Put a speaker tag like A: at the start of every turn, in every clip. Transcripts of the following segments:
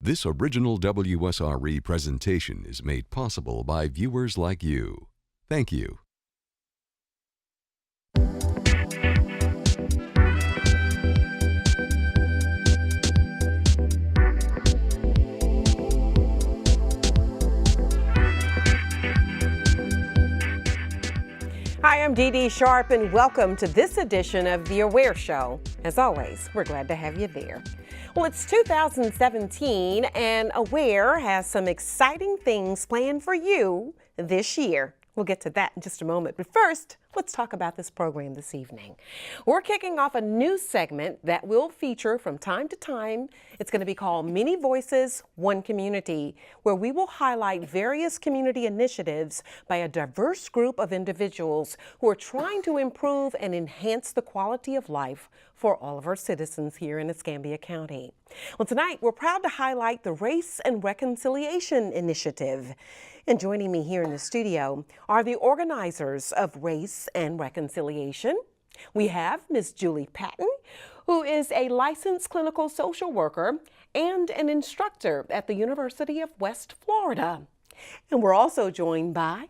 A: This original WSRE presentation is made possible by viewers like you. Thank you.
B: Hi, I'm Dee Dee Sharp, and welcome to this edition of The Aware Show. As always, we're glad to have you there. Well, it's 2017, and Aware has some exciting things planned for you this year. We'll get to that in just a moment, but first, let's talk about this program this evening. We're kicking off a new segment that will feature from time to time. It's going to be called Many Voices, One Community, where we will highlight various community initiatives by a diverse group of individuals who are trying to improve and enhance the quality of life for all of our citizens here in Escambia County. Well, tonight we're proud to highlight the Race and Reconciliation Initiative. And joining me here in the studio are the organizers of Race and Reconciliation. We have Ms. Julie Patton, who is a licensed clinical social worker and an instructor at the University of West Florida. And we're also joined by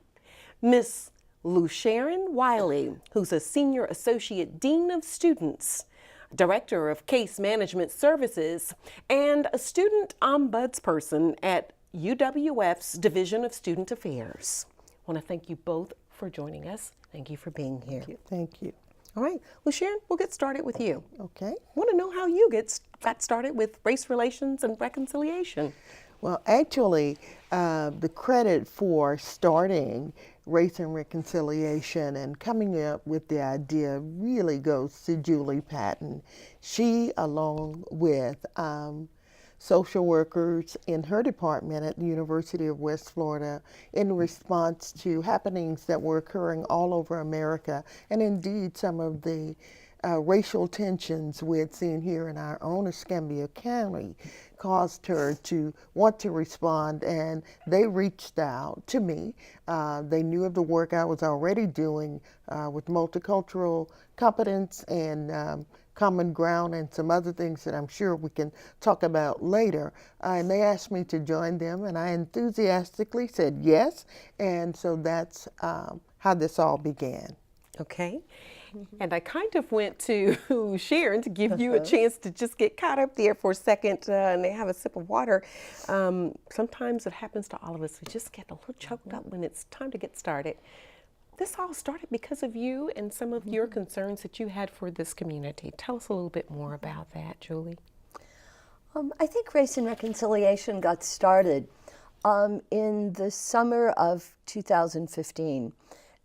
B: Ms. LuSharon Wiley, who's a Senior Associate Dean of Students, Director of Case Management Services, and a student ombudsperson at UWF's Division of Student Affairs. I want to thank you both for joining us. Thank you for being here.
C: Thank you.
B: All right, LuSharon, we'll get started with you.
C: Okay.
B: I want to know how you got started with race relations and reconciliation.
C: Well, actually, the credit for starting Race and Reconciliation and coming up with the idea really goes to Julie Patton. She, along with social workers in her department at the University of West Florida, in response to happenings that were occurring all over America, and indeed some of the racial tensions we had seen here in our own Escambia County, caused her to want to respond, and they reached out to me. They knew of the work I was already doing with multicultural competence and Common Ground and some other things that I'm sure we can talk about later. And they asked me to join them, and I enthusiastically said yes. And so that's how this all began.
B: Okay. And I kind of went to Sharon to give you a chance to just get caught up there for a second and they have a sip of water. Sometimes it happens to all of us. We just get a little choked up when it's time to get started. This all started because of you and some of your concerns that you had for this community. Tell us a little bit more about that, Julie.
D: I think Race and Reconciliation got started in the summer of 2015.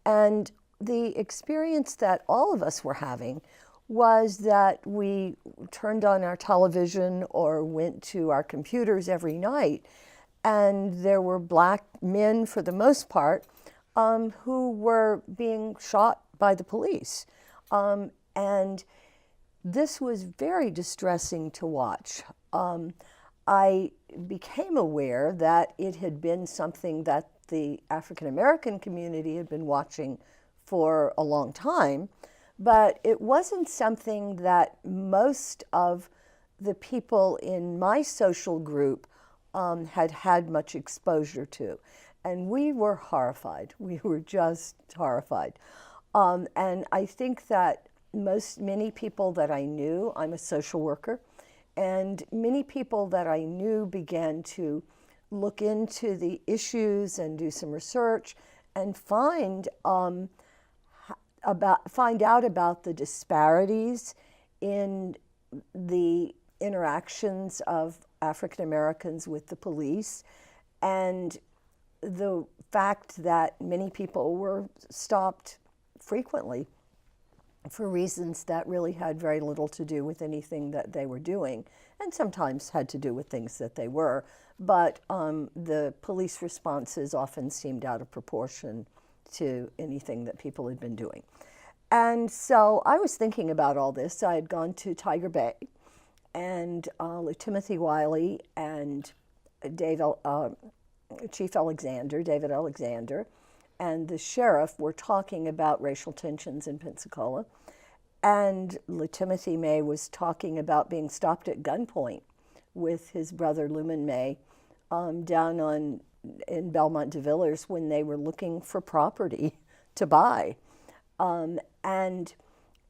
D: And the experience that all of us were having was that we turned on our television or went to our computers every night, and there were black men, for the most part, who were being shot by the police. And this was very distressing to watch. I became aware that it had been something that the African American community had been watching for a long time, but it wasn't something that most of the people in my social group had had much exposure to. And we were horrified. We were just horrified. And I think that many people that I knew, I'm a social worker, and many people that I knew began to look into the issues and do some research and find out about the disparities in the interactions of African Americans with the police, and the fact that many people were stopped frequently for reasons that really had very little to do with anything that they were doing, and sometimes had to do with things that they were, but the police responses often seemed out of proportion to anything that people had been doing. And so I was thinking about all this. I had gone to Tiger Bay, and Timothy Wiley and Chief Alexander, David Alexander, and the sheriff were talking about racial tensions in Pensacola. And Timothy May was talking about being stopped at gunpoint with his brother Lumen May down in Belmont de Villers when they were looking for property to buy. And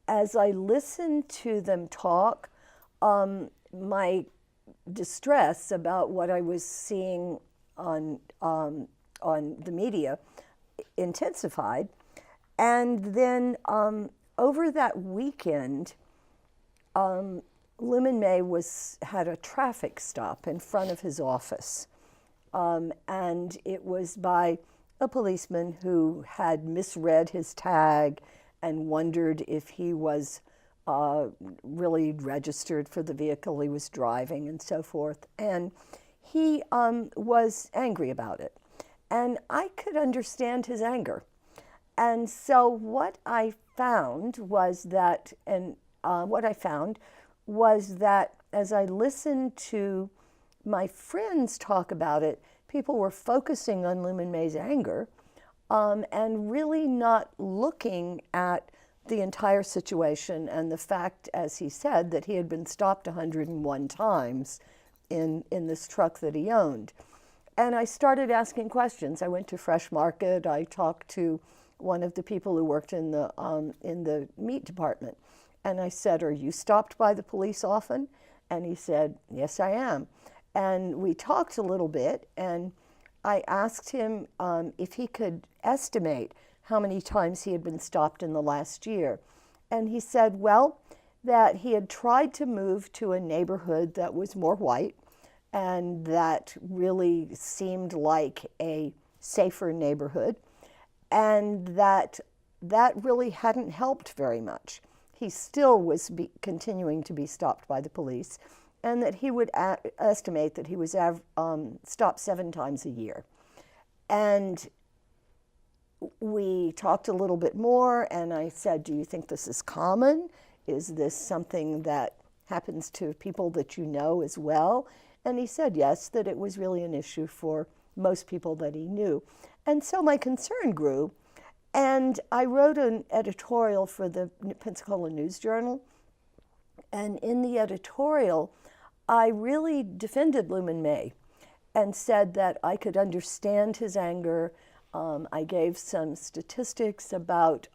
D: as I listened to them talk, my distress about what I was seeing on the media intensified. And then over that weekend, Lumen May had a traffic stop in front of his office. And it was by a policeman who had misread his tag and wondered if he was really registered for the vehicle he was driving and so forth. And he was angry about it. And I could understand his anger. And so what I found was that, as I listened to my friends talk about it, people were focusing on Lumen May's anger and really not looking at the entire situation and the fact, as he said, that he had been stopped 101 times in this truck that he owned. And I started asking questions. I went to Fresh Market. I talked to one of the people who worked in the meat department. And I said, "Are you stopped by the police often?" And he said, "Yes, I am." And we talked a little bit, and I asked him if he could estimate how many times he had been stopped in the last year. And he said, well, that he had tried to move to a neighborhood that was more white and that really seemed like a safer neighborhood, and that really hadn't helped very much. He still was continuing to be stopped by the police, and that he would estimate that he was stopped 7 times a year. And we talked a little bit more, and I said, "Do you think this is common? Is this something that happens to people that you know as well?" And he said yes, that it was really an issue for most people that he knew. And so my concern grew, and I wrote an editorial for the Pensacola News Journal. And in the editorial, I really defended Lumen May and said that I could understand his anger. I gave some statistics about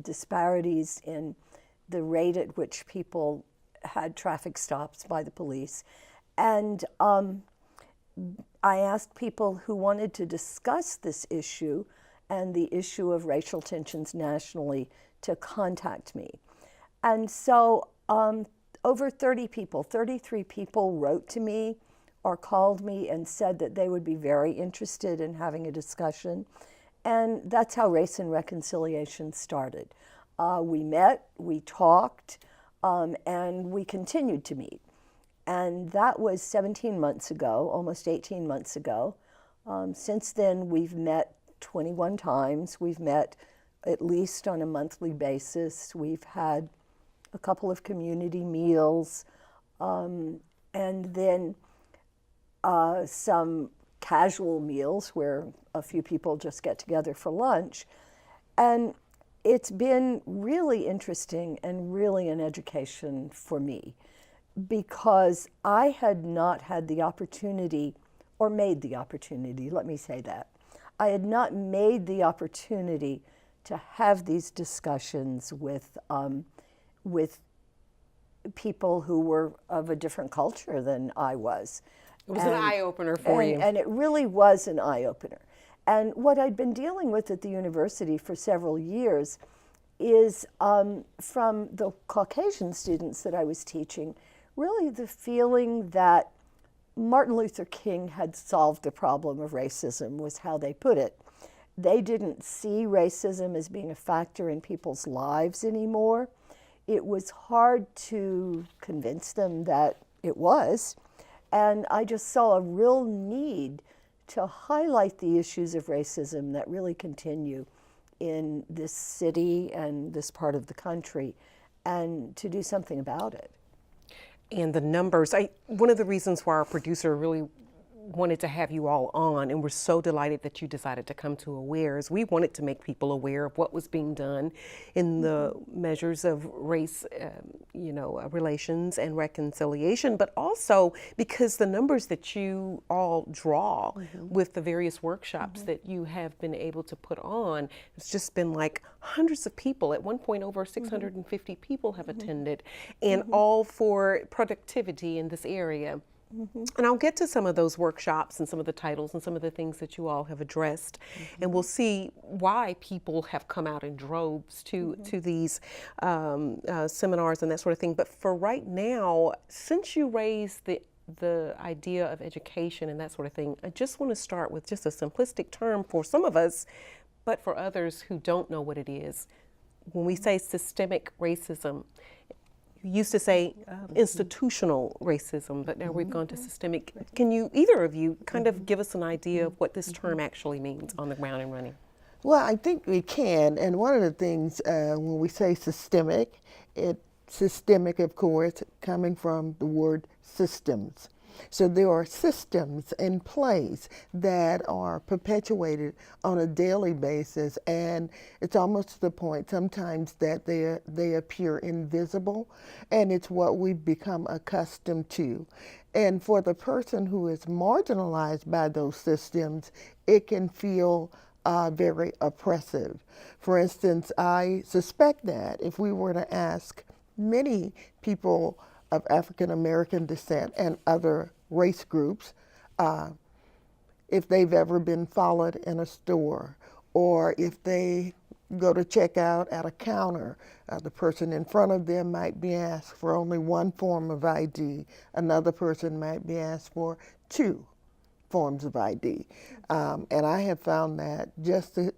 D: disparities in the rate at which people had traffic stops by the police. And I asked people who wanted to discuss this issue and the issue of racial tensions nationally to contact me. And so over 30 people, 33 people wrote to me or called me and said that they would be very interested in having a discussion. And that's how Race and Reconciliation started. We met, we talked, and we continued to meet. And that was 17 months ago, almost 18 months ago. Since then, we've met 21 times. We've met at least on a monthly basis. We've had a couple of community meals, and then some casual meals where a few people just get together for lunch. And it's been really interesting and really an education for me, because I had not had the opportunity, or made the opportunity, let me say that. I had not made the opportunity to have these discussions with people who were of a different culture than I was.
B: It was an eye-opener for you.
D: And it really was an eye-opener. And what I'd been dealing with at the university for several years is from the Caucasian students that I was teaching, really the feeling that Martin Luther King had solved the problem of racism, was how they put it. They didn't see racism as being a factor in people's lives anymore. It was hard to convince them that it was. And I just saw a real need to highlight the issues of racism that really continue in this city and this part of the country, and to do something about it.
B: And the numbers, one of the reasons why our producer really wanted to have you all on, and we're so delighted that you decided to come to Awares. We wanted to make people aware of what was being done in the measures of race, relations and reconciliation, but also because the numbers that you all draw with the various workshops that you have been able to put on, it's just been like hundreds of people. At one point, over 650 people have attended, and all for productivity in this area. And I'll get to some of those workshops and some of the titles and some of the things that you all have addressed, and we'll see why people have come out in droves to these seminars and that sort of thing. But for right now, since you raised the idea of education and that sort of thing, I just want to start with just a simplistic term for some of us, but for others who don't know what it is. When we say systemic racism, you used to say institutional racism, but now we've gone to systemic. Can you, either of you, kind of give us an idea of what this term actually means on the ground and running?
C: Well, I think we can, and one of the things when we say systemic, systemic, of course, coming from the word systems. So there are systems in place that are perpetuated on a daily basis, and it's almost to the point sometimes that they appear invisible, and it's what we've become accustomed to. And for the person who is marginalized by those systems, it can feel very oppressive. For instance, I suspect that if we were to ask many people of African American descent and other race groups, if they've ever been followed in a store, or if they go to check out at a counter, the person in front of them might be asked for only one form of ID, another person might be asked for 2 forms of ID. And I have found that just to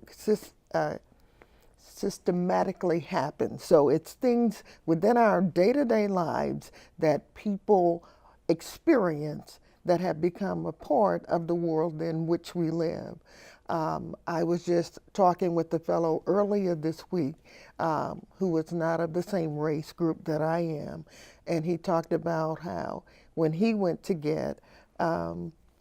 C: systematically happen. So it's things within our day-to-day lives that people experience that have become a part of the world in which we live. I was just talking with a fellow earlier this week who was not of the same race group that I am, and he talked about how when he went to get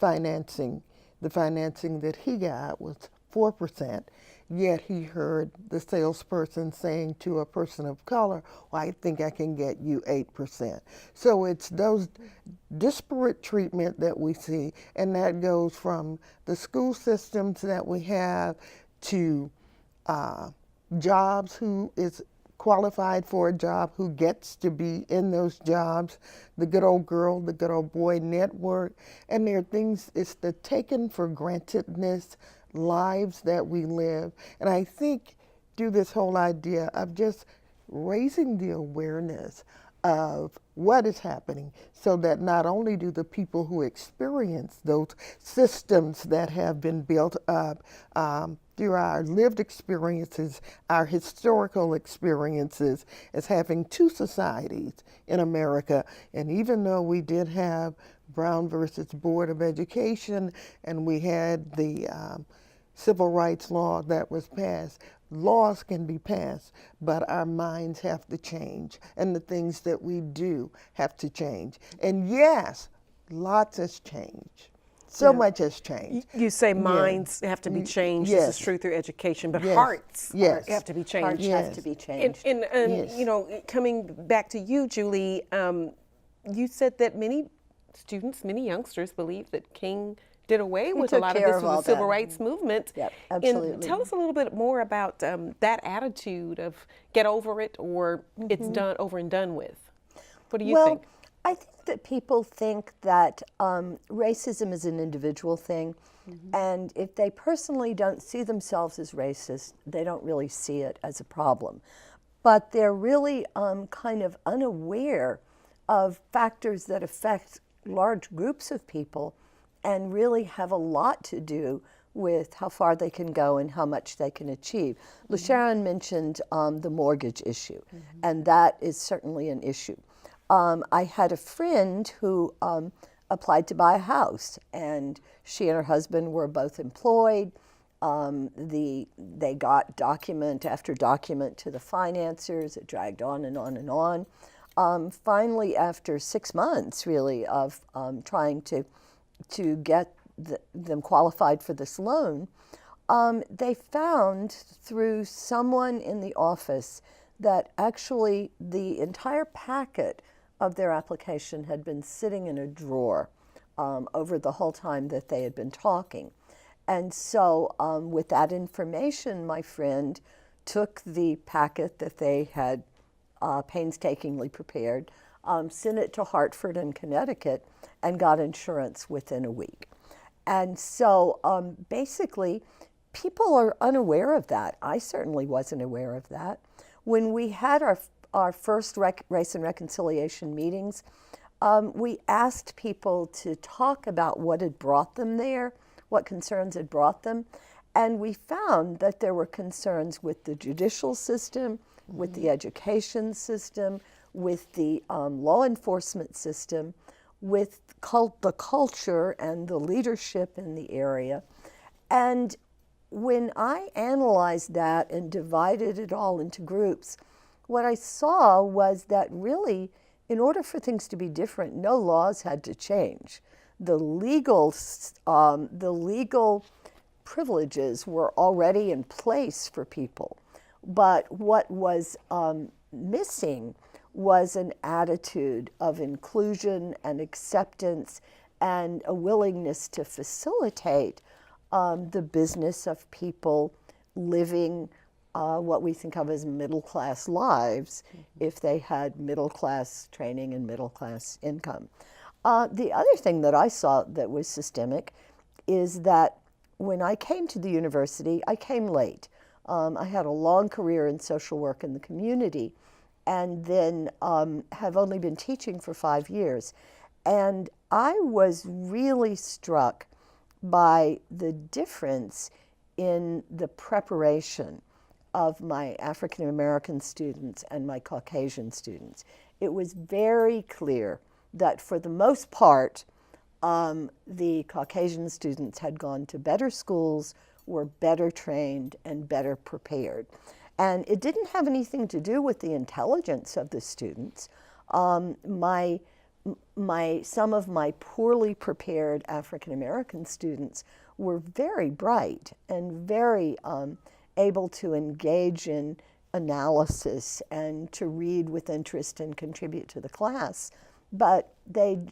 C: financing, the financing that he got was 4%, yet he heard the salesperson saying to a person of color, well, I think I can get you 8%. So it's those disparate treatment that we see, and that goes from the school systems that we have to jobs, who is qualified for a job, who gets to be in those jobs, the good old girl, the good old boy network, and there are things, it's the taken for grantedness lives that we live. And I think through this whole idea of just raising the awareness of what is happening, so that not only do the people who experience those systems that have been built up through our lived experiences, our historical experiences, as having 2 societies in America. And even though we did have Brown versus Board of Education, and we had the civil rights law that was passed, laws can be passed, but our minds have to change, and the things that we do have to change. And yes, lots has changed. So much has changed.
B: You say minds have to be changed.
C: Yes.
B: This is true through education, but
C: Yes.
B: hearts
C: Yes.
B: have to be changed.
D: Hearts have to be changed.
B: And
C: Yes.
B: you know, coming back to you, Julie, you said that many students, many youngsters believe that King did away with a
D: took
B: lot of
D: care
B: this
D: of all
B: with the civil
D: that.
B: rights movement.
D: Yep,
B: And
D: absolutely.
B: tell us a little bit more about that attitude of get over it, or it's done over and done with. What do you think?
D: I think that people think that racism is an individual thing, and if they personally don't see themselves as racist, they don't really see it as a problem. But they're really kind of unaware of factors that affect large groups of people and really have a lot to do with how far they can go and how much they can achieve. LaSharon mentioned the mortgage issue, and that is certainly an issue. I had a friend who applied to buy a house, and she and her husband were both employed. They got document after document to the financiers. It dragged on and on and on. Finally, after 6 months, really, of trying to get them qualified for this loan, they found through someone in the office that actually the entire packet of their application had been sitting in a drawer over the whole time that they had been talking. And so with that information, my friend took the packet that they had painstakingly prepared, sent it to Hartford and Connecticut, and got insurance within a week. And so basically, people are unaware of that. I certainly wasn't aware of that. When we had our first race and reconciliation meetings, we asked people to talk about what had brought them there, what concerns had brought them, and we found that there were concerns with the judicial system, with the education system, with the law enforcement system, with the culture and the leadership in the area. And when I analyzed that and divided it all into groups, what I saw was that really, in order for things to be different, no laws had to change. The legal privileges were already in place for people. But what was missing was an attitude of inclusion and acceptance and a willingness to facilitate the business of people living what we think of as middle-class lives if they had middle-class training and middle-class income. The other thing that I saw that was systemic is that when I came to the university, I came late. I had a long career in social work in the community, and then have only been teaching for 5 years. And I was really struck by the difference in the preparation of my African American students and my Caucasian students. It was very clear that for the most part, the Caucasian students had gone to better schools, were better trained, and better prepared. And it didn't have anything to do with the intelligence of the students. Some of my poorly prepared African American students were very bright and very able to engage in analysis and to read with interest and contribute to the class. But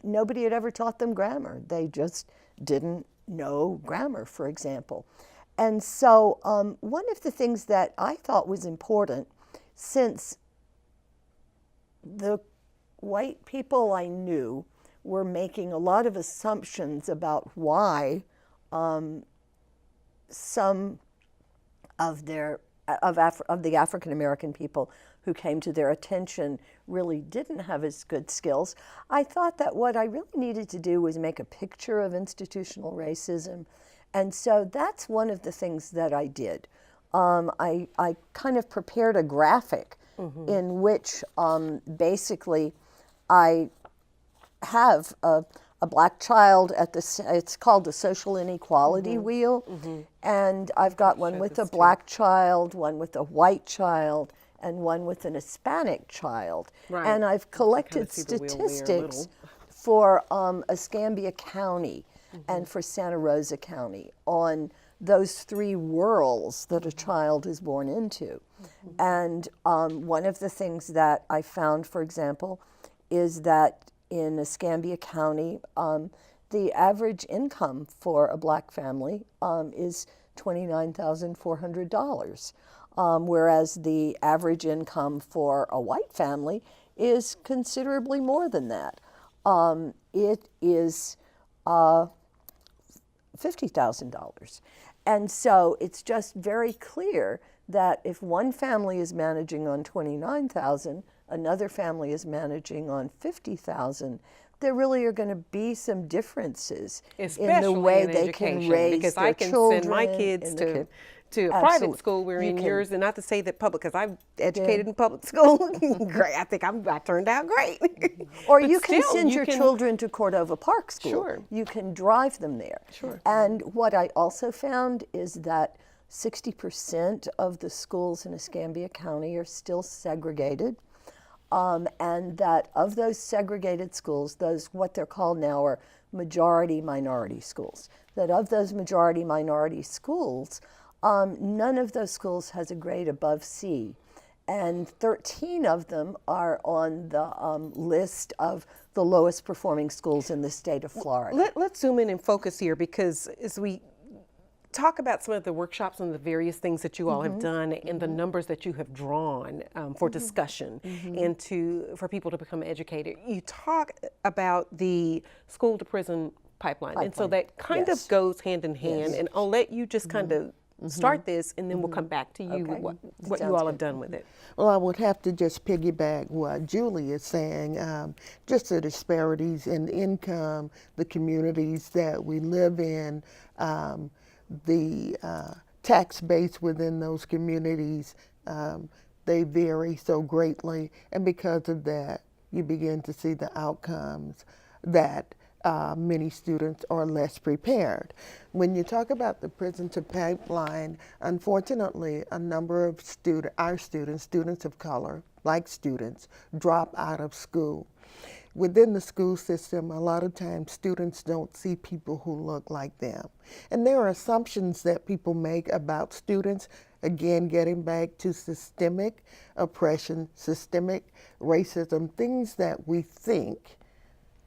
D: nobody had ever taught them grammar. They just didn't know grammar, for example. And so one of the things that I thought was important, since the white people I knew were making a lot of assumptions about why some of the African American people who came to their attention really didn't have as good skills, I thought that what I really needed to do was make a picture of institutional racism. And so that's one of the things that I did. I kind of prepared a graphic in which basically I have a black child at it's called the social inequality wheel. And I've got one with a black child, one with a white child, and one with an Hispanic child.
B: Right.
D: And I've collected statistics for Escambia County and for Santa Rosa County on those three worlds that a child is born into. And one of the things that I found, for example, is that in Escambia County, the average income for a black family is $29,400, whereas the average income for a white family is considerably more than that. It is $50,000. And so it's just very clear that if one family is managing on $29,000, another family is managing on $50,000, there really are going to be some differences in the way they can raise
B: because
D: their
B: I can
D: children.
B: send my kids to a
D: Absolutely.
B: private school, where in yours, and not to say that public, because I've educated in public school. Great, I think I turned out great.
D: Or
B: But
D: you can
B: still,
D: send
B: you
D: your
B: can-
D: children to Cordova Park School.
B: Sure.
D: You can drive them there.
B: Sure.
D: And what I also found is that 60% of the schools in Escambia County are still segregated. And that of those segregated schools, those what they're called now are majority minority schools. That of those majority minority schools, none of those schools has a grade above C. And 13 of them are on the list of the lowest performing schools in the state of Florida.
B: Let's zoom in and focus here, because as we talk about some of the workshops and the various things that you all have done and the numbers that you have drawn for discussion and for people to become educated, you talk about the school to prison pipeline. And so that kind of goes hand in hand. And I'll let you just kind of start this, and then we'll come back to you with what you all have done with it.
C: Well, I would have to just piggyback what Julie is saying. Just the disparities in income, the communities that we live in, the tax base within those communities, they vary so greatly. And because of that, you begin to see the outcomes that many students are less prepared. When you talk about the prison to pipeline, unfortunately, a number of our students of color, like students, drop out of school. Within the school system, a lot of times students don't see people who look like them. And there are assumptions that people make about students, again, getting back to systemic oppression, systemic racism, things that we think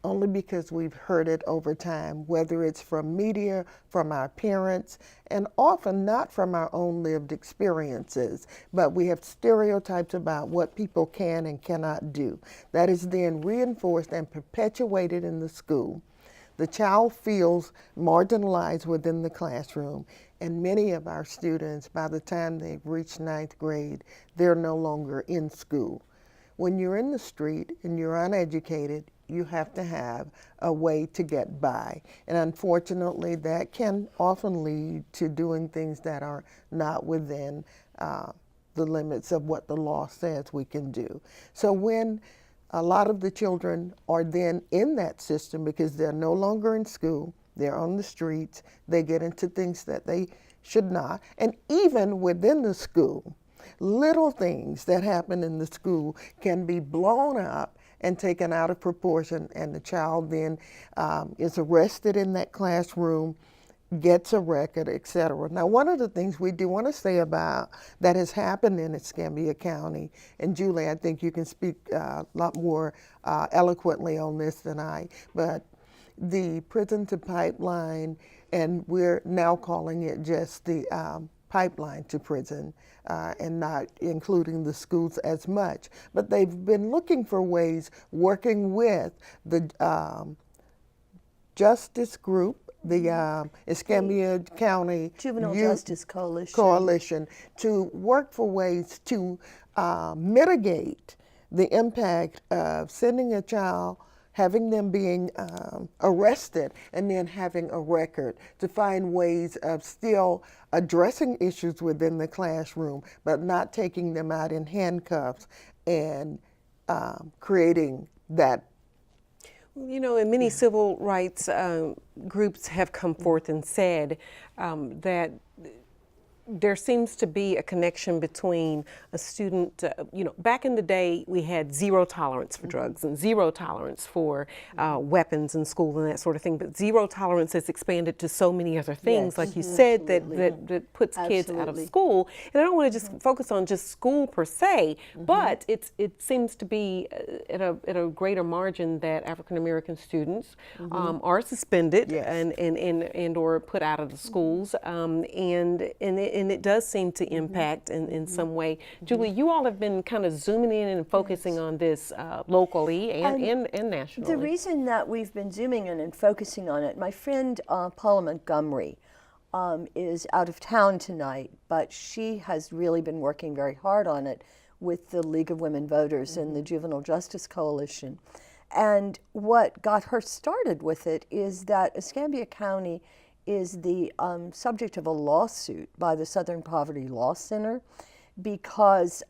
C: only because we've heard it over time, whether it's from media, from our parents, and often not from our own lived experiences, but we have stereotypes about what people can and cannot do. That is then reinforced and perpetuated in the school. The child feels marginalized within the classroom, and many of our students, by the time they've reached 9th grade, they're no longer in school. When you're in the street and you're uneducated, you have to have a way to get by. And unfortunately, that can often lead to doing things that are not within the limits of what the law says we can do. So when a lot of the children are then in that system because they're no longer in school, they're on the streets, they get into things that they should not. And even within the school, little things that happen in the school can be blown up and taken out of proportion, and the child then is arrested in that classroom, gets a record, etc. Now, one of the things we do want to say about that has happened in Escambia County, and Julie, I think you can speak a lot more eloquently on this than I, but the prison to pipeline, and we're now calling it just the pipeline to prison, and not including the schools as much. But they've been looking for ways, working with the justice group, the Escambia County
D: Juvenile Justice
C: Coalition, to work for ways to mitigate the impact of sending a child, having them being arrested, and then having a record, to find ways of still addressing issues within the classroom, but not taking them out in handcuffs and creating that.
B: You know, and many civil rights groups have come forth and said that there seems to be a connection between a student, you know, back in the day we had zero tolerance for drugs and zero tolerance for weapons in school and that sort of thing, but zero tolerance has expanded to so many other things, like you said, that puts kids out of school. And I don't want to just focus on just school per se, but it seems to be at a greater margin that African American students are suspended and or put out of the schools, and it does seem to impact in some way. Julie, you all have been kind of zooming in and focusing on this locally and nationally.
D: The reason that we've been zooming in and focusing on it, my friend Paula Montgomery is out of town tonight, but she has really been working very hard on it with the League of Women Voters and the Juvenile Justice Coalition. And what got her started with it is that Escambia County is the subject of a lawsuit by the Southern Poverty Law Center because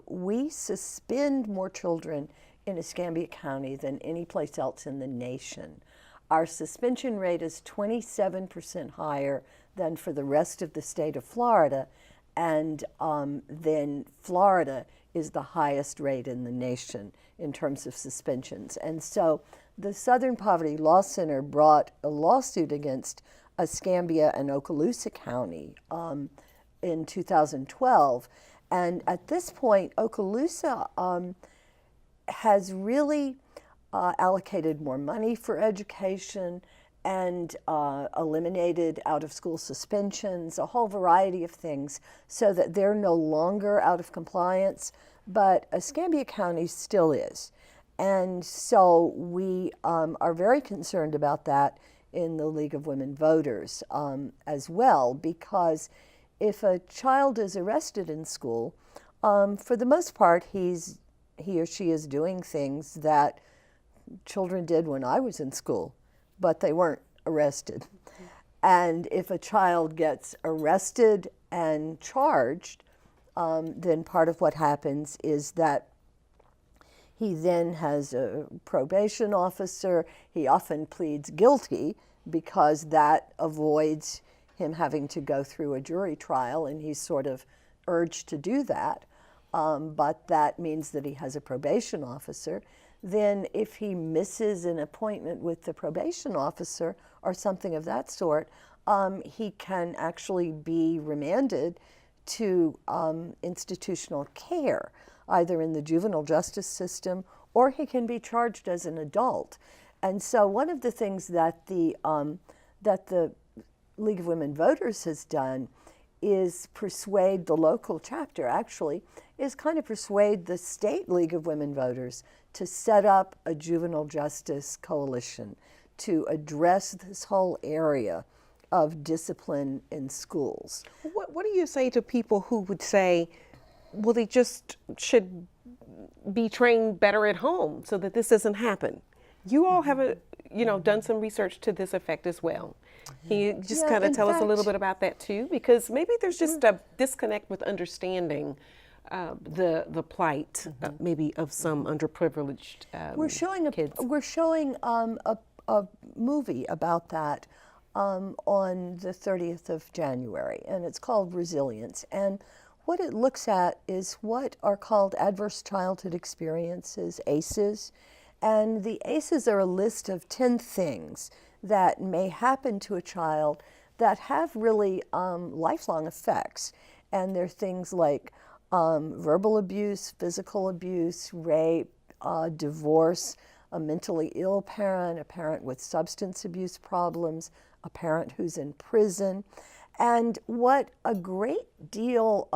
D: we suspend more children in Escambia County than any place else in the nation. Our suspension rate is 27% higher than for the rest of the state of Florida, and then Florida is the highest rate in the nation in terms of suspensions. And so the Southern Poverty Law Center brought a lawsuit against Escambia and Okaloosa County in 2012. And at this point, Okaloosa has really allocated more money for education and eliminated out-of-school suspensions, a whole variety of things, so that they're no longer out of compliance, but Escambia County still is. And so we are very concerned about that in the League of Women Voters as well, because if a child is arrested in school, for the most part, he or she is doing things that children did when I was in school, but they weren't arrested. And if a child gets arrested and charged, then part of what happens is that he then has a probation officer. He often pleads guilty because that avoids him having to go through a jury trial, and he's sort of urged to do that. But that means that he has a probation officer. Then if he misses an appointment with the probation officer or something of that sort, he can actually be remanded to institutional care, either in the juvenile justice system, or he can be charged as an adult. And so one of the things that the League of Women Voters has done is persuade the local chapter, actually, is kind of persuade the state League of Women Voters to set up a juvenile justice coalition to address this whole area of discipline in schools.
B: What do you say to people who would say, well, they just should be trained better at home so that this doesn't happen? You all have done some research to this effect as well. Can you just kind of tell us a little bit about that too? Because maybe there's just a disconnect with understanding the plight, maybe of some underprivileged kids.
D: We're showing a movie about that on the 30th of January, and it's called Resilience. And what it looks at is what are called adverse childhood experiences, ACEs. And the ACEs are a list of 10 things that may happen to a child that have really lifelong effects. And they're things like verbal abuse, physical abuse, rape, divorce, a mentally ill parent, a parent with substance abuse problems, a parent who's in prison. And what a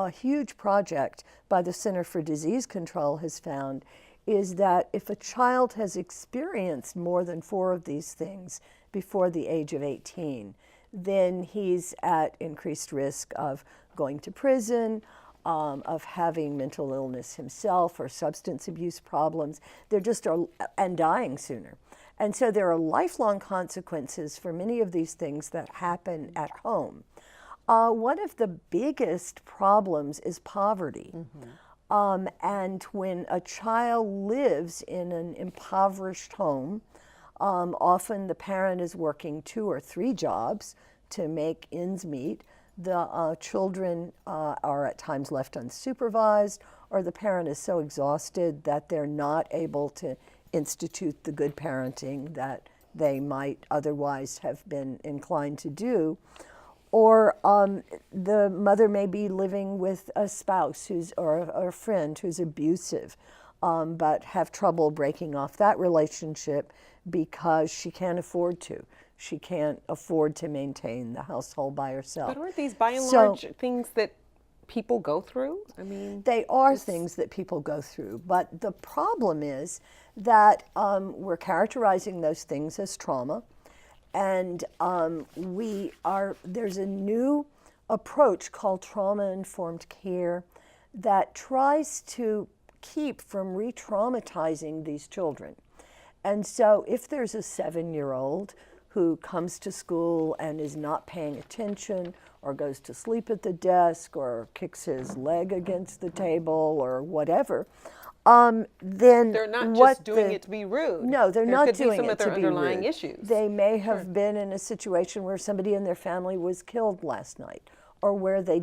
D: huge project by the Center for Disease Control has found is that if a child has experienced more than 4 of these things before the age of 18, then he's at increased risk of going to prison, of having mental illness himself or substance abuse problems. And dying sooner. And so there are lifelong consequences for many of these things that happen at home. One of the biggest problems is poverty. And when a child lives in an impoverished home, often the parent is working 2 or 3 jobs to make ends meet. The children are at times left unsupervised, or the parent is so exhausted that they're not able to institute the good parenting that they might otherwise have been inclined to do. Or the mother may be living with a spouse or a friend who's abusive, but have trouble breaking off that relationship because she can't afford to. She can't afford to maintain the household by herself.
B: But aren't these by and large things that people go through? I mean,
D: they are things that people go through, but the problem is that we're characterizing those things as trauma. And there's a new approach called trauma-informed care that tries to keep from re-traumatizing these children. And so if there's a 7-year-old who comes to school and is not paying attention, or goes to sleep at the desk, or kicks his leg against the table, or whatever, then
B: they're not just doing it to be rude.
D: No, they're not doing
B: some
D: it
B: of their
D: to be
B: underlying
D: rude.
B: issues.
D: They may have been in a situation where somebody in their family was killed last night, or where they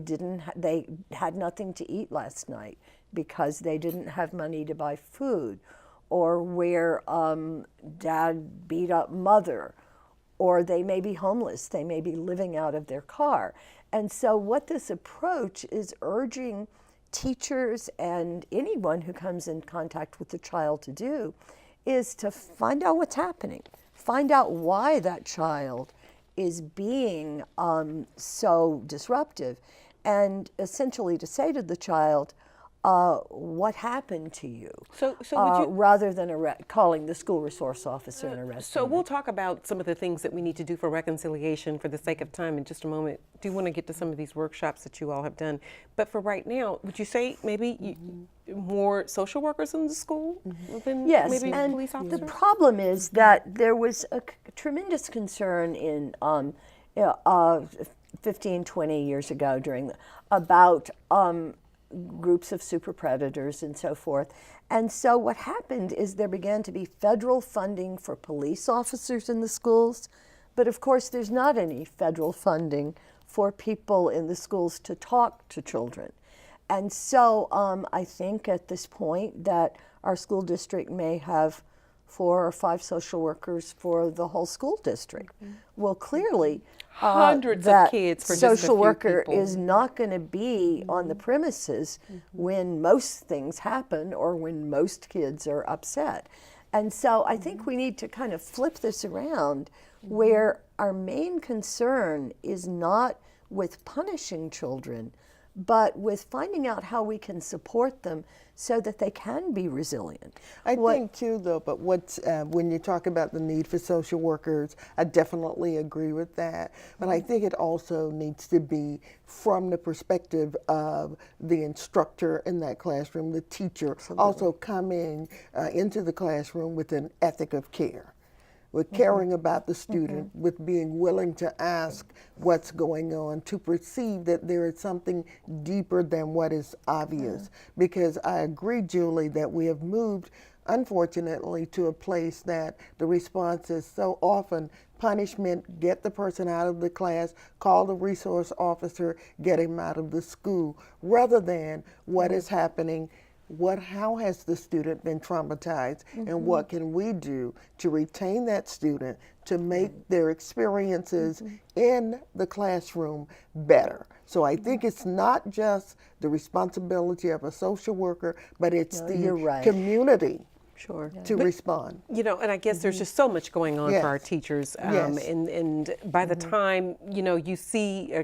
D: had nothing to eat last night because they didn't have money to buy food, or where dad beat up mother, or they may be homeless, they may be living out of their car. And so what this approach is urging teachers and anyone who comes in contact with the child to do is to find out what's happening, find out why that child is being so disruptive, and essentially to say to the child, what happened to you?
B: So would you,
D: rather than calling the school resource officer and arresting
B: so we'll talk about some of the things that we need to do for reconciliation for the sake of time in just a moment. Do you want to get to some of these workshops that you all have done? But for right now, would you say maybe more social workers in the school than
D: Yes,
B: maybe
D: and
B: police officers?
D: the problem is that there was a tremendous concern in 15, 20 years ago about groups of super predators and so forth. And so what happened is there began to be federal funding for police officers in the schools, but of course there's not any federal funding for people in the schools to talk to children. And so I think at this point that our school district may have 4 or 5 social workers for the whole school district. Well, clearly,
B: Hundreds
D: that
B: of kids for just a
D: social
B: few
D: worker
B: people.
D: is not going to be on the premises when most things happen or when most kids are upset. And so I think we need to kind of flip this around where our main concern is not with punishing children, but with finding out how we can support them so that they can be resilient.
C: I think too, though, but what's when you talk about the need for social workers, I definitely agree with that. But I think it also needs to be from the perspective of the instructor in that classroom, the teacher, also coming into the classroom with an ethic of care, with caring about the student, with being willing to ask what's going on, to perceive that there is something deeper than what is obvious. Because I agree, Julie, that we have moved, unfortunately, to a place that the response is so often punishment, get the person out of the class, call the resource officer, get him out of the school, rather than what is happening. How has the student been traumatized, and what can we do to retain that student, to make their experiences in the classroom better? So I think it's not just the responsibility of a social worker, but it's
D: you're right.
C: community
D: Sure.
C: to respond.
B: You know, and I guess there's just so much going on for our
C: Yes.
B: teachers.
C: Yes.
B: And by the time, you see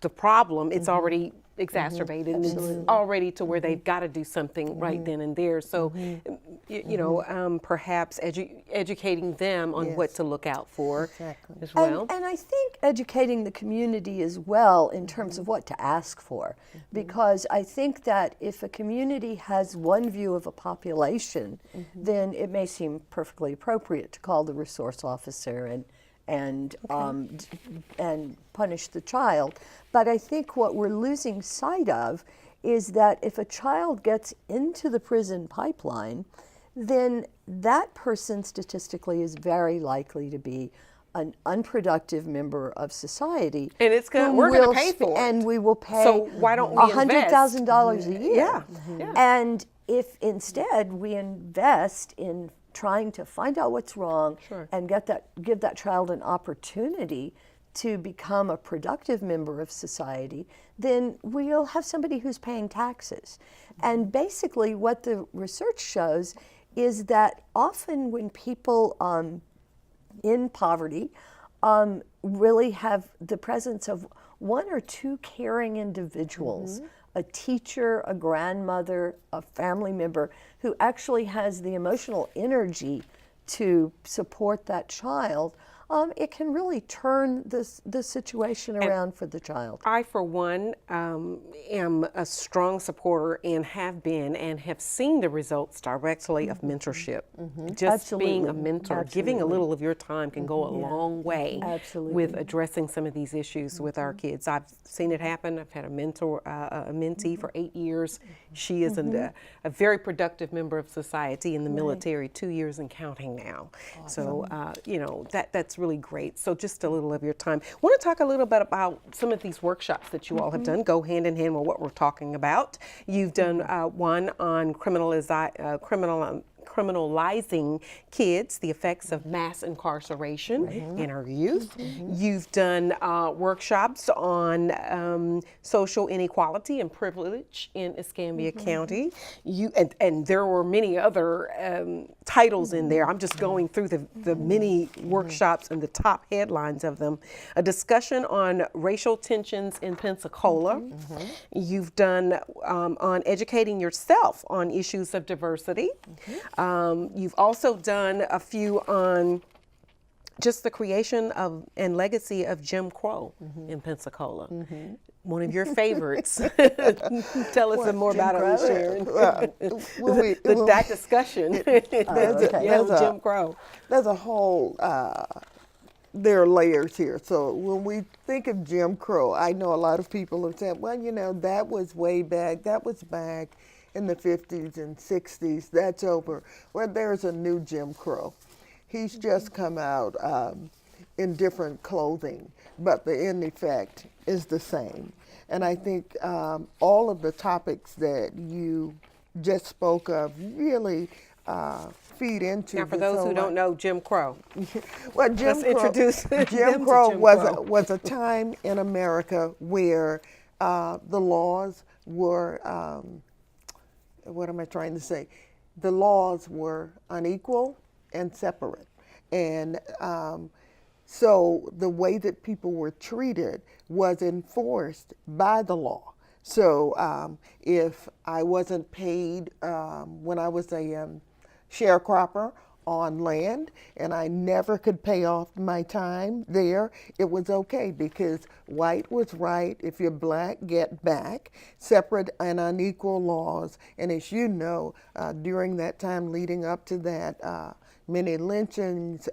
B: the problem, it's already exacerbated and it's already to where they've got to do something right then and there. So, perhaps educating them on what to look out for as well.
D: And I think educating the community as well in terms of what to ask for, because I think that if a community has one view of a population, then it may seem perfectly appropriate to call the resource officer and punish the child. But I think what we're losing sight of is that if a child gets into the prison pipeline, then that person statistically is very likely to be an unproductive member of society.
B: And we're going to pay for it.
D: And we will pay
B: So why don't we invest?
D: $100,000 a year.
B: Yeah. Yeah.
D: And if instead we invest in trying to find out what's wrong and give that child an opportunity to become a productive member of society, then we'll have somebody who's paying taxes. And basically what the research shows is that often when people in poverty really have the presence of 1 or 2 caring individuals, a teacher, a grandmother, a family member who actually has the emotional energy to support that child, it can really turn the situation around for the child.
B: I, for one, am a strong supporter and have been and have seen the results directly of mentorship. Just being a mentor, giving a little of your time can go a long way with addressing some of these issues with our kids. I've seen it happen. I've had a mentor, a mentee for 8 years. She is a very productive member of society in the military, 2 years and counting now. So, that's really great. So just a little of your time. I want to talk a little bit about some of these workshops that you all have done, go hand in hand with what we're talking about. You've done one on criminalizing decriminalizing kids, the effects of mass incarceration in our youth. You've done workshops on social inequality and privilege in Escambia County. And there were many other titles in there. I'm just going through the many workshops and the top headlines of them. A discussion on racial tensions in Pensacola. You've done on educating yourself on issues of diversity. You've also done a few on just the creation of and legacy of Jim Crow in Pensacola. One of your favorites. Tell us some more about it, Sharon. That discussion. Jim Crow.
C: There's a whole, there are layers here. So when we think of Jim Crow, I know a lot of people have said, well, you know, that was way back, that was back in the 50s and 60s, that's over. Well, there's a new Jim Crow. He's just come out in different clothing, but the end effect is the same. And I think all of the topics that you just spoke of really feed into.
B: Now, for those who don't know Jim Crow,
C: well, Jim Crow was a time in America where the laws were, what am I trying to say? The laws were unequal and separate. And so the way that people were treated was enforced by the law. So if I wasn't paid when I was a sharecropper on land and I never could pay off my time there, it was okay because white was right. If you're black, get back. Separate and unequal laws. And as you know, during that time leading up to that, many lynchings,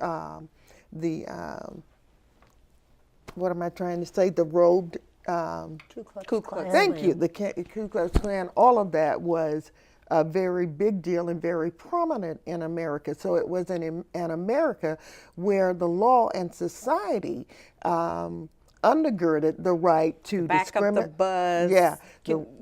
C: what am I trying to say? The robed
B: Ku Klux
C: Thank
B: Klan.
C: you. The Ku Klux Klan, all of that was a very big deal and very prominent in America. So it was an America where the law and society undergirded the right to
B: Back up the
C: discriminate.
B: buzz.
C: Yeah.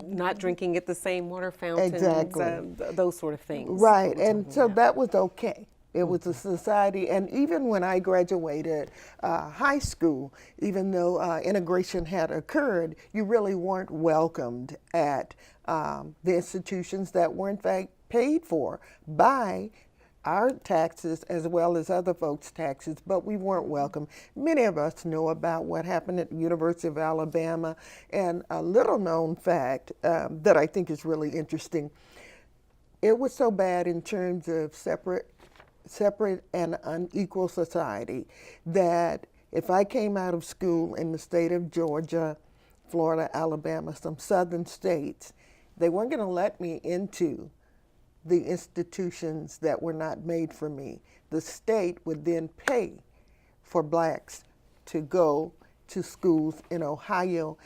B: Not drinking at the same water fountains.
C: Exactly.
B: Those sort of things.
C: Right, and so that was okay. It was a society, and even when I graduated high school, even though integration had occurred, you really weren't welcomed at the institutions that were in fact paid for by our taxes as well as other folks' taxes, but we weren't welcome. Many of us know about what happened at the University of Alabama, and a little known fact that I think is really interesting, it was so bad in terms of separate and unequal society that if I came out of school in the state of Georgia, Florida, Alabama, some southern states, they weren't going to let me into the institutions that were not made for me. The state would then pay for blacks to go to schools in Ohio,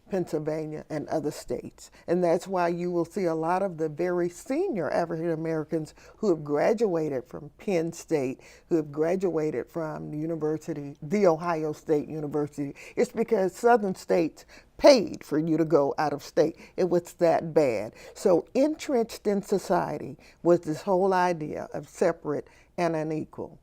C: Pennsylvania, and other states. And that's why you will see a lot of the very senior African Americans who have graduated from Penn State, who have graduated from the Ohio State University. It's because southern states paid for you to go out of state. It was that bad. So entrenched in society was this whole idea of separate and unequal.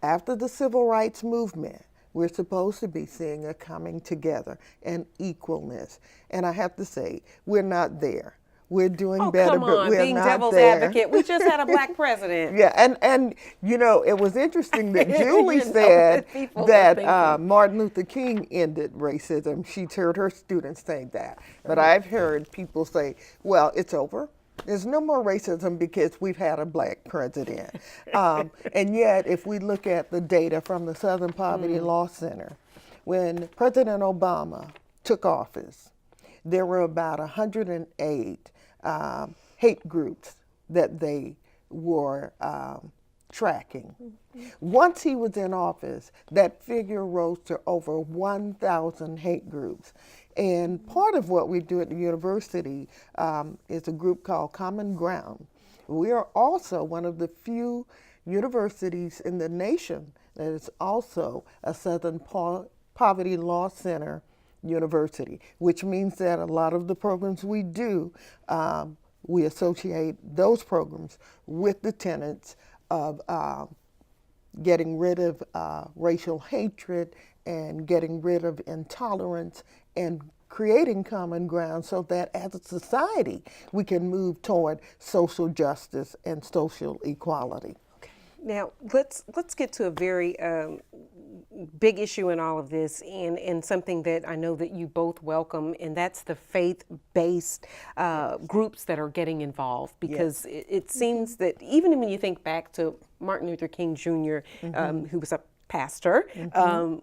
C: After the civil rights movement, we're supposed to be seeing a coming together and equalness. And I have to say, we're not there. We're doing better,
B: come on,
C: but we're
B: being
C: not
B: devil's
C: there.
B: advocate. We just had a black president.
C: Yeah, and you know, it was interesting that Julie
B: You know
C: said
B: what people were
C: that
B: thinking.
C: Martin Luther King ended racism. She's heard her students say that. But I've heard people say, well, it's over. There's no more racism because we've had a black president. And yet, if we look at the data from the Southern Poverty Law Center, when President Obama took office, there were about 108 hate groups that they were tracking. Once he was in office, that figure rose to over 1,000 hate groups. And part of what we do at the university is a group called Common Ground. We are also one of the few universities in the nation that is also a Southern Poverty Law Center university, which means that a lot of the programs we do we associate those programs with the tenets of getting rid of racial hatred and getting rid of intolerance and creating common ground so that as a society we can move toward social justice and social equality.
B: Now, let's get to a very big issue in all of this, and something that I know that you both welcome, and that's the faith-based groups that are getting involved. Because it seems that even when you think back to Martin Luther King Jr., who was a pastor,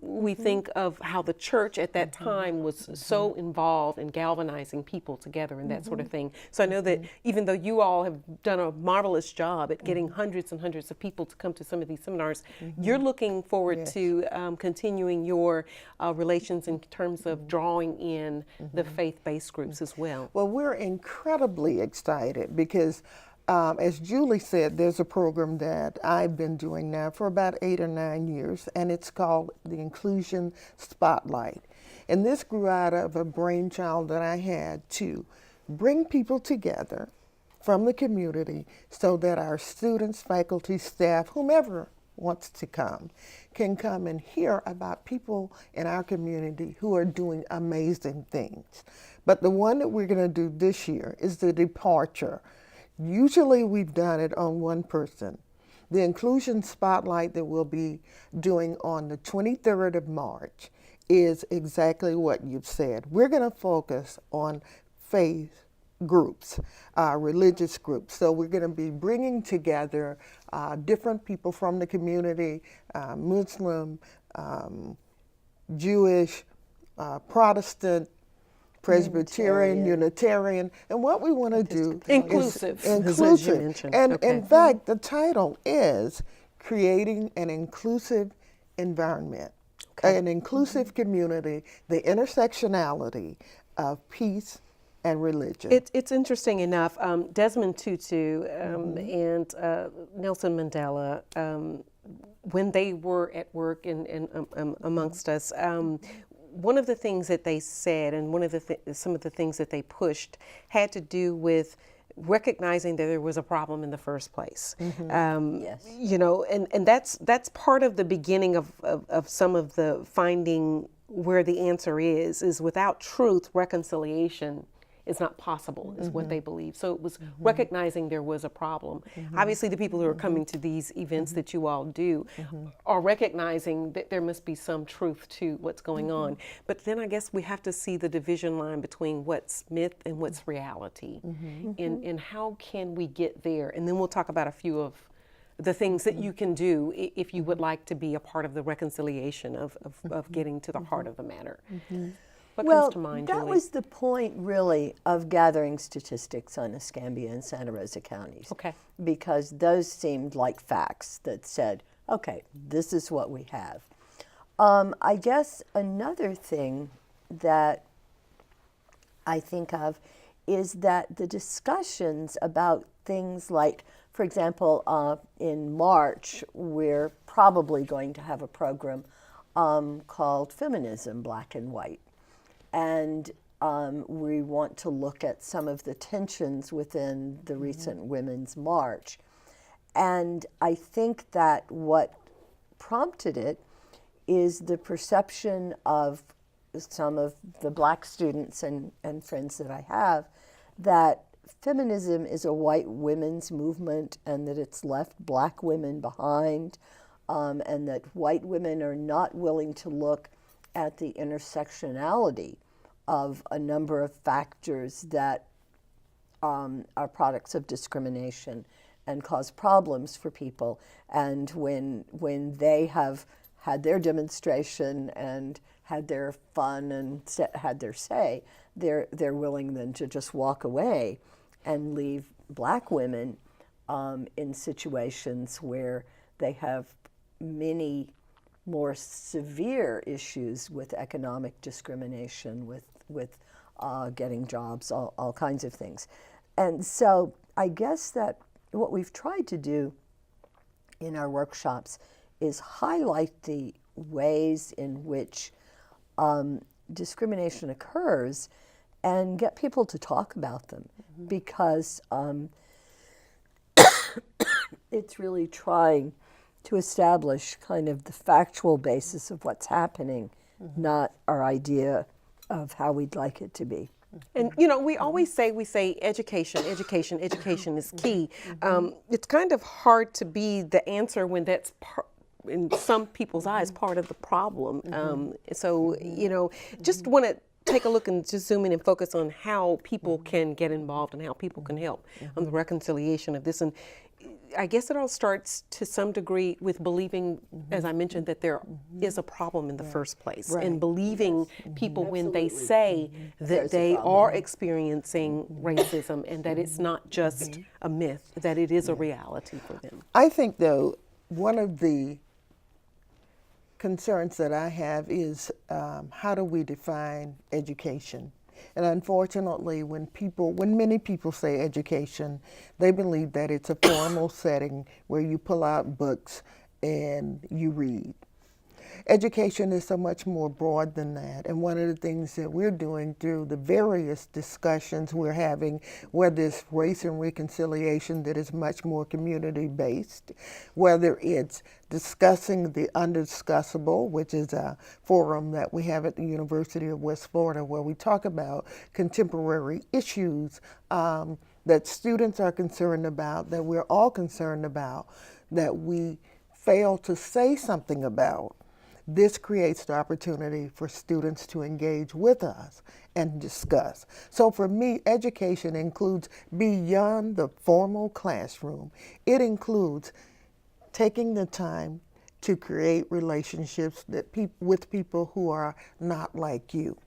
B: we think of how the church at that time was so involved in galvanizing people together and that sort of thing. So I know that even though you all have done a marvelous job at getting hundreds and hundreds of people to come to some of these seminars, you're looking forward to continuing your relations in terms of drawing in the faith-based groups as well.
C: Well, we're incredibly excited because as Julie said, there's a program that I've been doing now for about 8 or 9 years, and it's called the Inclusion Spotlight. And this grew out of a brainchild that I had to bring people together from the community so that our students, faculty, staff, whomever wants to come, can come and hear about people in our community who are doing amazing things. But the one that we're going to do this year is the departure. Usually we've done it on one person. The Inclusion Spotlight that we'll be doing on the 23rd of March is exactly what you've said. We're going to focus on faith groups, religious groups. So we're going to be bringing together different people from the community, Muslim, Jewish, Protestant, Presbyterian, Unitarian, and what we want to do
B: inclusive,
C: is
B: as you mentioned.
C: And in fact, the title is Creating an Inclusive Environment, an inclusive community, the intersectionality of peace and religion.
B: It's interesting enough, Desmond Tutu and Nelson Mandela, when they were at work and amongst us, one of the things that they said, and one of the some of the things that they pushed, had to do with recognizing that there was a problem in the first place.
D: Yes.
B: You know, and that's part of the beginning of some of the finding where the answer is without truth, reconciliation is not possible, is what they believe. So it was recognizing there was a problem. Obviously, the people who are coming to these events that you all do are recognizing that there must be some truth to what's going on. But then I guess we have to see the division line between what's myth and what's reality. And how can we get there? And then we'll talk about a few of the things that you can do if you would like to be a part of the reconciliation of getting to the heart of the matter. What comes to mind,
D: that
B: Julie?
D: was the point, really, of gathering statistics on Escambia and Santa Rosa counties.
B: Okay.
D: Because those seemed like facts that said, okay, this is what we have. I guess another thing that I think of is that the discussions about things like, for example, in March, we're probably going to have a program called Feminism, Black and White. And we want to look at some of the tensions within the recent Women's March. And I think that what prompted it is the perception of some of the Black students and friends that I have that feminism is a white women's movement and that it's left Black women behind, and that white women are not willing to look at the intersectionality of a number of factors that are products of discrimination and cause problems for people. And when they have had their demonstration and had their fun and had their say, they're willing then to just walk away and leave Black women in situations where they have many more severe issues with economic discrimination, with getting jobs, all kinds of things. And so I guess that what we've tried to do in our workshops is highlight the ways in which discrimination occurs and get people to talk about them, because it's really trying to establish kind of the factual basis of what's happening, not our idea of how we'd like it to be.
B: And we always say education is key. It's kind of hard to be the answer when that's in some people's eyes part of the problem. Just want to take a look and just zoom in and focus on how people can get involved and how people can help on the reconciliation of this. And I guess it all starts to some degree with believing, as I mentioned, that there is a problem in the first place, and believing people when they say that they are experiencing racism and that it's not just a myth, that it is a reality for them.
C: I think, though, one of the concerns that I have is how do we define education? And unfortunately, when many people say education, they believe that it's a formal setting where you pull out books and you read. Education is so much more broad than that. And one of the things that we're doing through the various discussions we're having, whether it's race and reconciliation that is much more community-based, whether it's discussing the undiscussable, which is a forum that we have at the University of West Florida, where we talk about contemporary issues that students are concerned about, that we're all concerned about, that we fail to say something about. This creates the opportunity for students to engage with us and discuss. So for me, education includes beyond the formal classroom. It includes taking the time to create relationships with people who are not like you,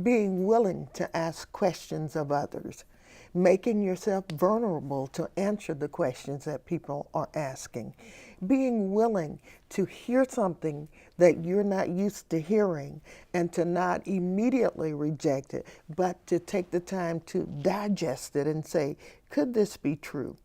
C: being willing to ask questions of others, making yourself vulnerable to answer the questions that people are asking, being willing to hear something that you're not used to hearing and to not immediately reject it, but to take the time to digest it and say, could this be true?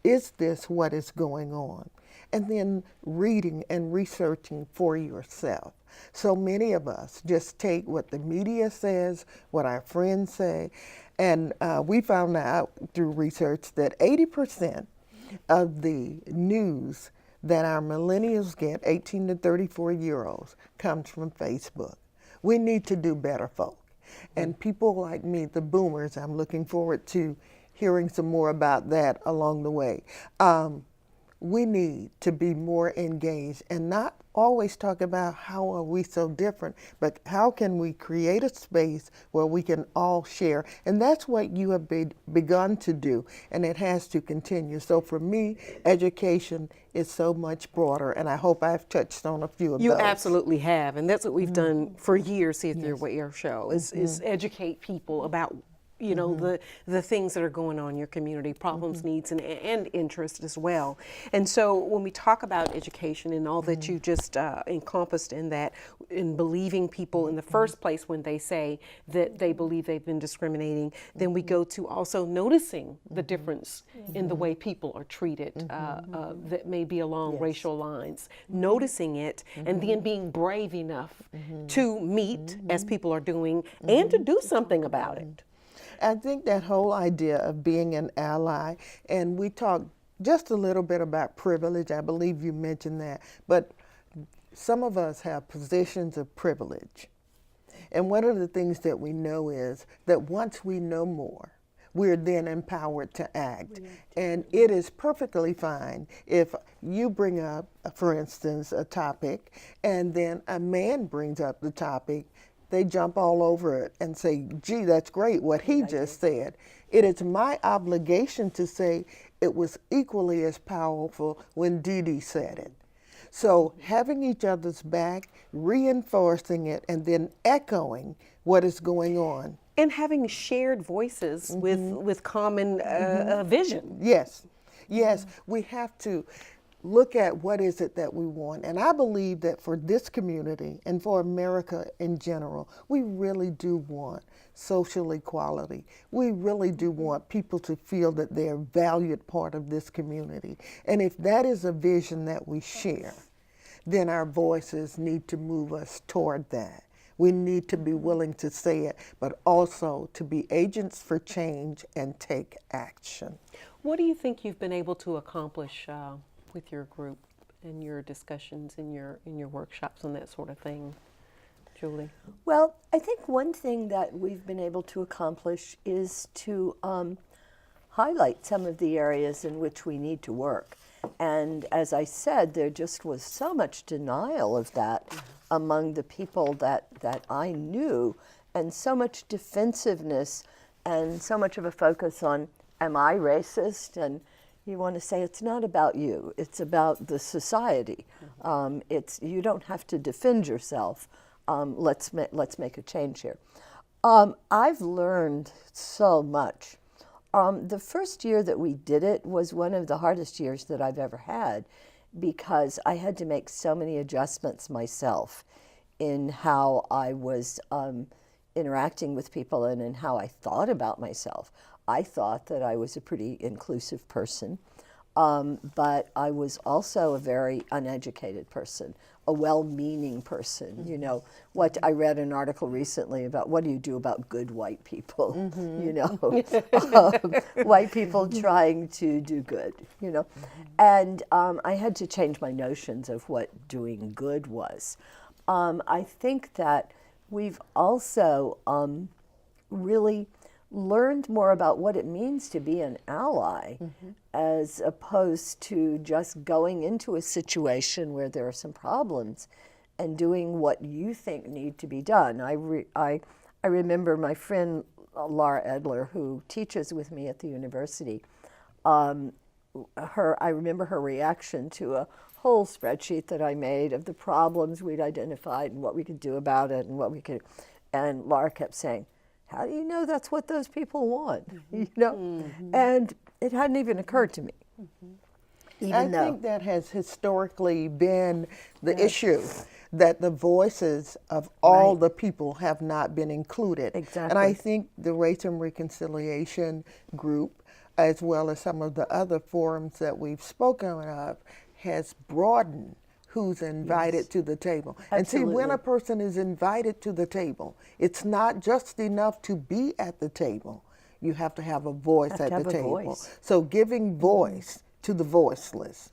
C: Is this what is going on? And then reading and researching for yourself. So many of us just take what the media says, what our friends say, and we found out through research that 80% of the news that our millennials get, 18 to 34-year-olds, comes from Facebook. We need to do better, folk. And people like me, the boomers, I'm looking forward to hearing some more about that along the way. We need to be more engaged and not always talk about how are we so different, but how can we create a space where we can all share. And that's what you have begun to do, and it has to continue. So for me, education is so much broader, and I hope I've touched on a few of those.
B: You absolutely have, and that's what we've done for years here at the Aware Show, is educate people about the things that are going on in your community, problems, needs, and interest as well. And so when we talk about education and all that you just encompassed in that, in believing people in the first place when they say that they believe they've been discriminating, then we go to also noticing the difference in the way people are treated that may be along racial lines, noticing it, and then being brave enough to meet, as people are doing, and to do something about it.
C: I think that whole idea of being an ally, and we talked just a little bit about privilege. I believe you mentioned that, but some of us have positions of privilege. And one of the things that we know is that once we know more, we're then empowered to act. And it is perfectly fine if you bring up, for instance, a topic, and then a man brings up the topic. They jump all over it and say, gee, that's great what he just said. It is my obligation to say it was equally as powerful when Dee Dee said it. So having each other's back, reinforcing it, and then echoing what is going on.
B: And having shared voices with common vision.
C: Yes, yes, we have to look at what is it that we want. And I believe that for this community and for America in general, we really do want social equality. We really do want people to feel that they're a valued part of this community. And if that is a vision that we share, then our voices need to move us toward that. We need to be willing to say it, but also to be agents for change and take action.
B: What do you think you've been able to accomplish with your group and your discussions in your workshops and that sort of thing, Julie?
D: Well, I think one thing that we've been able to accomplish is to highlight some of the areas in which we need to work. And as I said, there just was so much denial of that among the people that I knew, and so much defensiveness and so much of a focus on, am I racist? And you want to say, it's not about you, it's about the society. You don't have to defend yourself. Let's make a change here. I've learned so much. The first year that we did it was one of the hardest years that I've ever had, because I had to make so many adjustments myself in how I was interacting with people and in how I thought about myself. I thought that I was a pretty inclusive person, but I was also a very uneducated person, a well-meaning person. You know, what I read an article recently about what do you do about good white people, you know, white people trying to do good, you know. And I had to change my notions of what doing good was. I think that we've also really learned more about what it means to be an ally, as opposed to just going into a situation where there are some problems and doing what you think need to be done. I remember my friend Laura Edler, who teaches with me at the university. I remember her reaction to a whole spreadsheet that I made of the problems we'd identified and what we could do about it and Laura kept saying, how do you know that's what those people want? You know, and it hadn't even occurred to me.
C: I think that has historically been the issue, that the voices of all the people have not been included.
D: Exactly.
C: And I think the Race and Reconciliation group, as well as some of the other forums that we've spoken of, has broadened who's invited to the table.
D: Absolutely.
C: And see, when a person is invited to the table, it's not just enough to be at the table. You have to have a voice at the table. So giving voice to the voiceless,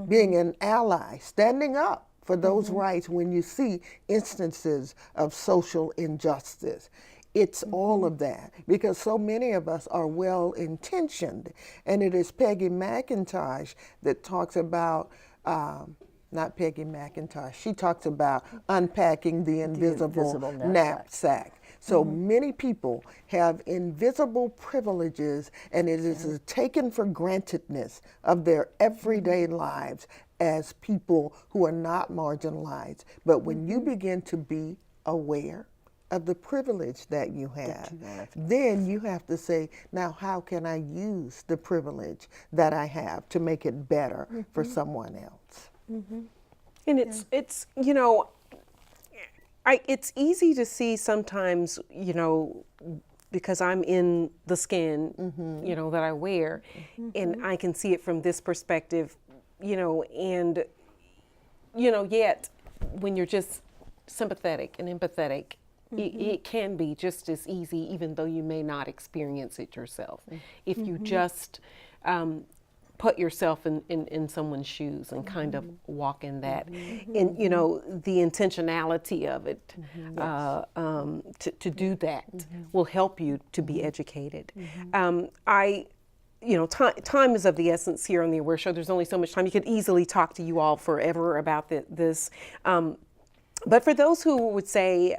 C: being an ally, standing up for those rights when you see instances of social injustice. It's all of that, because so many of us are well-intentioned. And it is Peggy McIntosh that talks about, not Peggy McIntosh, she talks about unpacking the invisible knapsack. So many people have invisible privileges, and it is a taken for grantedness of their everyday lives as people who are not marginalized. But when you begin to be aware of the privilege that you have, then you have to say, now how can I use the privilege that I have to make it better for someone else?
B: And it's you know, it's easy to see sometimes, you know, because I'm in the skin, you know, that I wear, and I can see it from this perspective, you know, and, you know, yet when you're just sympathetic and empathetic, it can be just as easy, even though you may not experience it yourself. If you just put yourself in someone's shoes and kind of walk in that. And, you know, the intentionality of it, to do that will help you to be educated. You know, time is of the essence here on the Aware Show. There's only so much time. You could easily talk to you all forever about this. But for those who would say,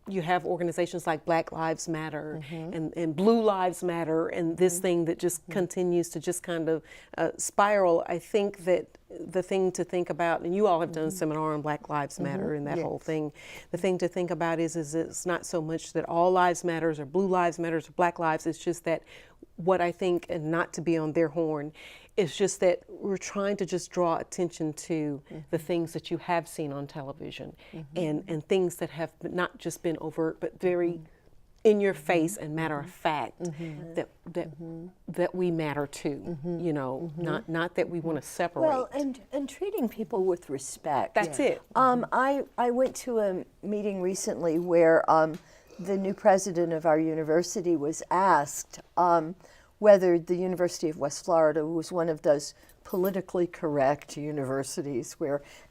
B: you have organizations like Black Lives Matter and Blue Lives Matter, and this thing that just continues to just kind of spiral. I think that the thing to think about, and you all have done a seminar on Black Lives Matter and that whole thing, the thing to think about is it's not so much that all lives matters or Blue Lives Matters or Black Lives, it's just that what I think, and not to be on their horn, it's just that we're trying to just draw attention to the things that you have seen on television and things that have not just been overt, but very in your face and matter of fact that we matter too. You know, not that we want to separate.
D: Well, and treating people with respect.
B: That's it.
D: I went to a meeting recently where the new president of our university was asked whether the University of West Florida was one of those politically correct universities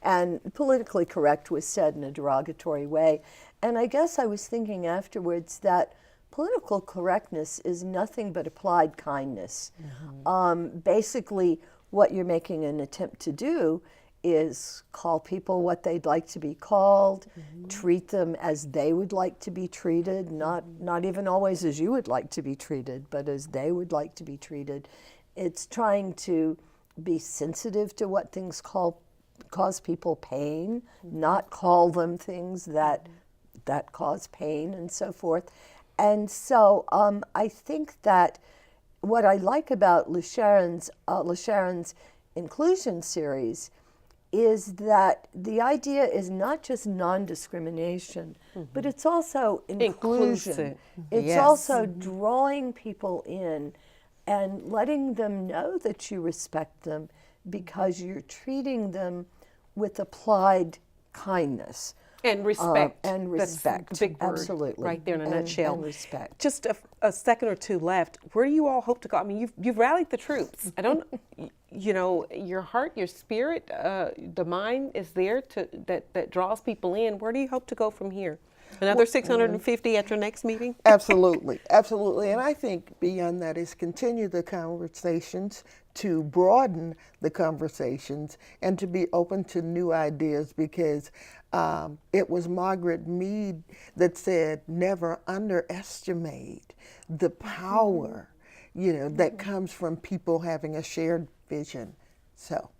D: and politically correct was said in a derogatory way. And I guess I was thinking afterwards that political correctness is nothing but applied kindness. Basically, what you're making an attempt to do is call people what they'd like to be called, treat them as they would like to be treated, not even always as you would like to be treated, but as they would like to be treated. It's trying to be sensitive to what things cause people pain, not call them things that cause pain and so forth. And so I think that what I like about LeSharon's inclusion series is that the idea is not just non-discrimination, but it's also inclusion. It's also drawing people in and letting them know that you respect them because you're treating them with applied kindness.
B: And respect.
D: And respect.
B: That's a big word.
D: Absolutely.
B: Right there in a nutshell.
D: And respect.
B: Just a second or two left. Where do you all hope to go? I mean, you've rallied the troops. I don't, you know, your heart, your spirit, the mind is there that draws people in. Where do you hope to go from here? Another 650 at your next meeting?
C: Absolutely, absolutely. And I think beyond that is continue the conversations, to broaden the conversations, and to be open to new ideas, because it was Margaret Mead that said, never underestimate the power, you know, that comes from people having a shared vision. So,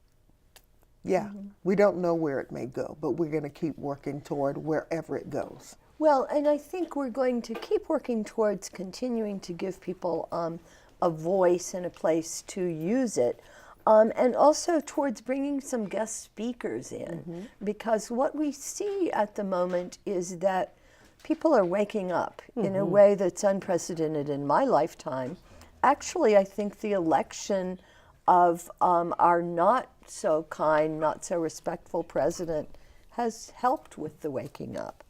C: yeah, we don't know where it may go, but we're going to keep working toward wherever it goes.
D: Well, and I think we're going to keep working towards continuing to give people a voice and a place to use it, and also towards bringing some guest speakers in, because what we see at the moment is that people are waking up in a way that's unprecedented in my lifetime. Actually, I think the election of our not so kind, not so respectful president has helped with the waking up.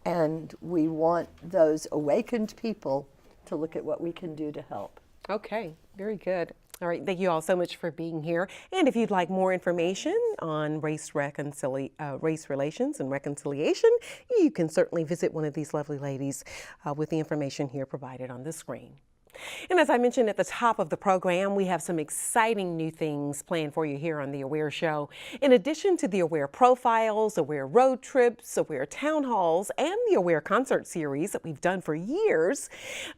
D: And we want those awakened people to look at what we can do to help.
B: Okay, very good. All right, thank you all so much for being here. And if you'd like more information on race relations and reconciliation, you can certainly visit one of these lovely ladies with the information here provided on the screen. And as I mentioned at the top of the program, we have some exciting new things planned for you here on The Aware Show. In addition to the Aware Profiles, Aware Road Trips, Aware Town Halls, and the Aware Concert Series that we've done for years,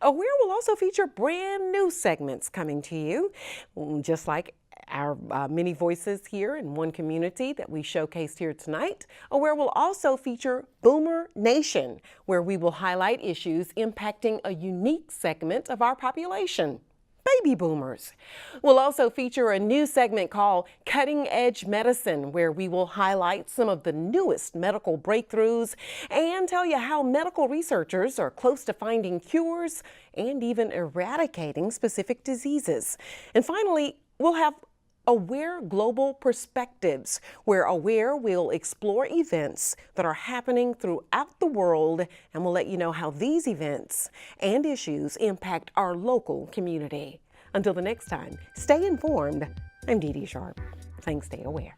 B: Aware will also feature brand new segments coming to you, just like our many voices here in one community that we showcased here tonight. Aware will also feature Boomer Nation, where we will highlight issues impacting a unique segment of our population, baby boomers. We'll also feature a new segment called Cutting Edge Medicine, where we will highlight some of the newest medical breakthroughs and tell you how medical researchers are close to finding cures and even eradicating specific diseases. And finally, we'll have Aware Global Perspectives, where Aware will explore events that are happening throughout the world, and we'll let you know how these events and issues impact our local community. Until the next time, stay informed. I'm Dee Dee Sharp. Thanks, stay aware.